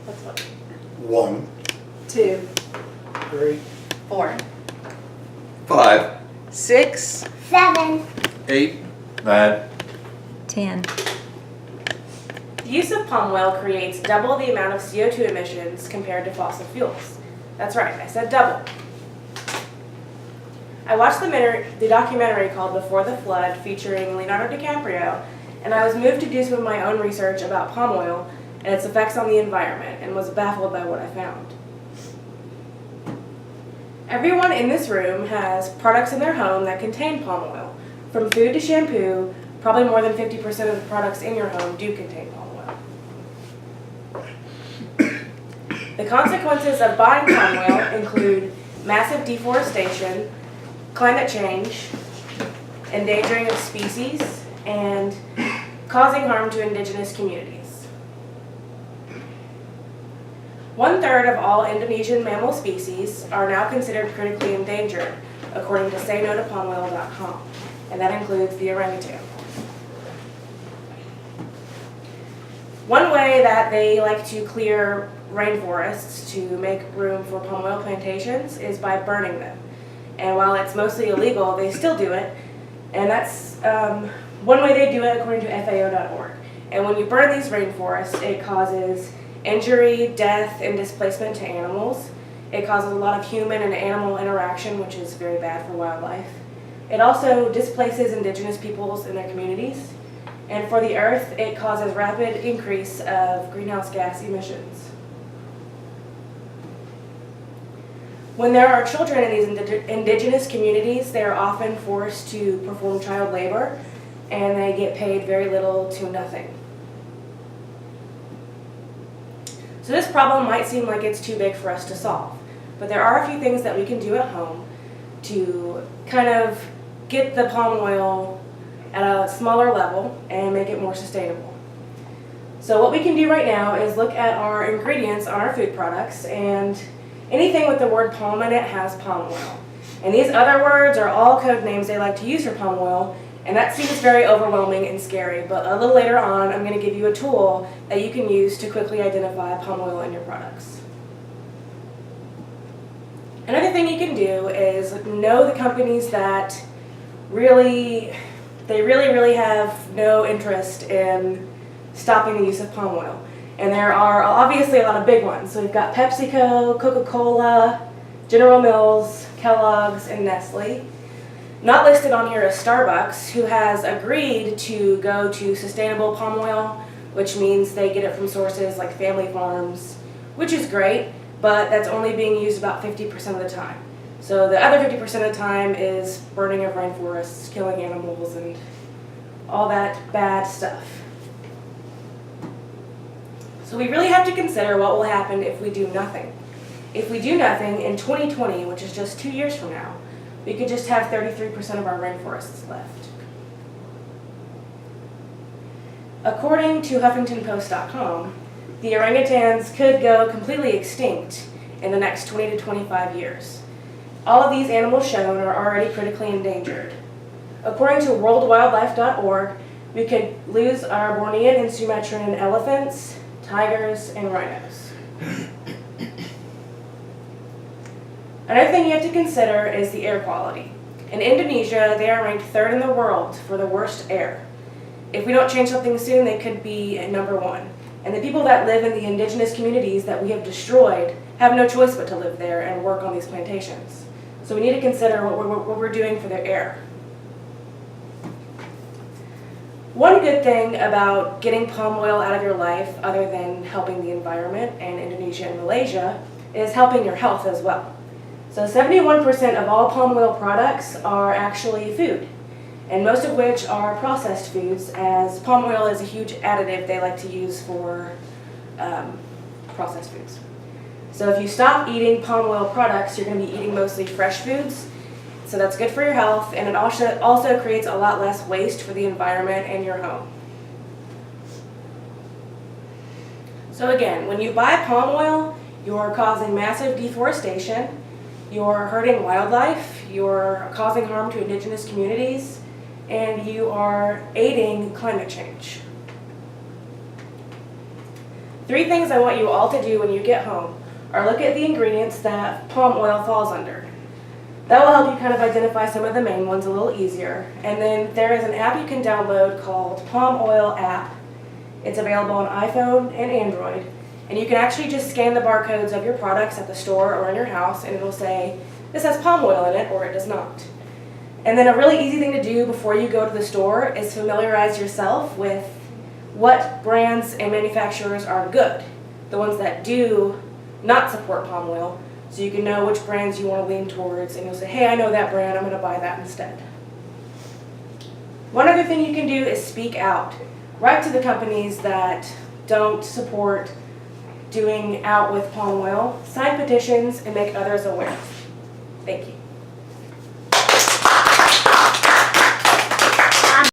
What's one? 1, 2, 3, 4, 5, 6, 7. 8, 9. 10. The use of palm oil creates double the amount of CO2 emissions compared to fossil fuels. That's right, I said double. I watched the documentary called Before the Flood featuring Leonardo DiCaprio, and I was moved to do some of my own research about palm oil and its effects on the environment, and was baffled by what I found. Everyone in this room has products in their home that contain palm oil. From food to shampoo, probably more than 50% of the products in your home do contain palm oil. The consequences of buying palm oil include massive deforestation, climate change, endangering of species, and causing harm to indigenous communities. 1/3 of all Indonesian mammal species are now considered critically endangered, according to SayNoToPalmOil.com, and that includes the orangutan. One way that they like to clear rainforests to make room for palm oil plantations is by burning them. And while it's mostly illegal, they still do it. And that's one way they do it according to FAO.org. And when you burn these rainforests, it causes injury, death, and displacement to animals. It causes a lot of human and animal interaction, which is very bad for wildlife. It also displaces indigenous peoples in their communities. And for the earth, it causes rapid increase of greenhouse gas emissions. When there are children in these indigenous communities, they are often forced to perform child labor, and they get paid very little to nothing. So this problem might seem like it's too big for us to solve, but there are a few things that we can do at home to kind of get the palm oil at a smaller level and make it more sustainable. So what we can do right now is look at our ingredients on our food products, and anything with the word palm in it has palm oil. And these other words are all code names they like to use for palm oil, and that seems very overwhelming and scary, but a little later on I'm going to give you a tool that you can use to quickly identify palm oil in your products. Another thing you can do is know the companies that really have no interest in stopping the use of palm oil. And there are obviously a lot of big ones. So we've got PepsiCo, Coca-Cola, General Mills, Kellogg's, and Nestle. Not listed on here is Starbucks, who has agreed to go to sustainable palm oil, which means they get it from sources like family farms, which is great, but that's only being used about 50% of the time. So the other 50% of the time is burning of rainforests, killing animals, and all that bad stuff. So we really have to consider what will happen if we do nothing. If we do nothing, in 2020, which is just 2 years from now, we could just have 33% of our rainforests left. According to HuffingtonPost.com, the orangutans could go completely extinct in the next 20 to 25 years. All of these animals shown are already critically endangered. According to worldwildlife.org, we could lose our Bornean and Sumatran elephants, tigers, and rhinos. Another thing you have to consider is the air quality. In Indonesia, they are ranked 3rd in the world for the worst air. If we don't change something soon, they could be at number 1. And the people that live in the indigenous communities that we have destroyed have no choice but to live there and work on these plantations. So we need to consider what we're doing for their air. One good thing about getting palm oil out of your life, other than helping the environment and Indonesia and Malaysia, is helping your health as well. So 71% of all palm oil products are actually food, and most of which are processed foods, as palm oil is a huge additive they like to use for processed foods. So if you stop eating palm oil products, you're going to be eating mostly fresh foods. So that's good for your health, and it also creates a lot less waste for the environment and your home. So again, when you buy palm oil, you're causing massive deforestation, you're hurting wildlife, you're causing harm to indigenous communities, and you are aiding climate change. 3 things I want you all to do when you get home are look at the ingredients that palm oil falls under. That will help you kind of identify some of the main ones a little easier. And then there is an app you can download called Palm Oil App. It's available on iPhone and Android. And you can actually just scan the barcodes of your products at the store or in your house, and it'll say, this has palm oil in it, or it does not. And then a really easy thing to do before you go to the store is familiarize yourself with what brands and manufacturers are good, the ones that do not support palm oil, so you can know which brands you want to lean towards, and you'll say, hey, I know that brand, I'm going to buy that instead. One other thing you can do is speak out. Write to the companies that don't support doing out with palm oil, sign petitions, and make others aware. Thank you.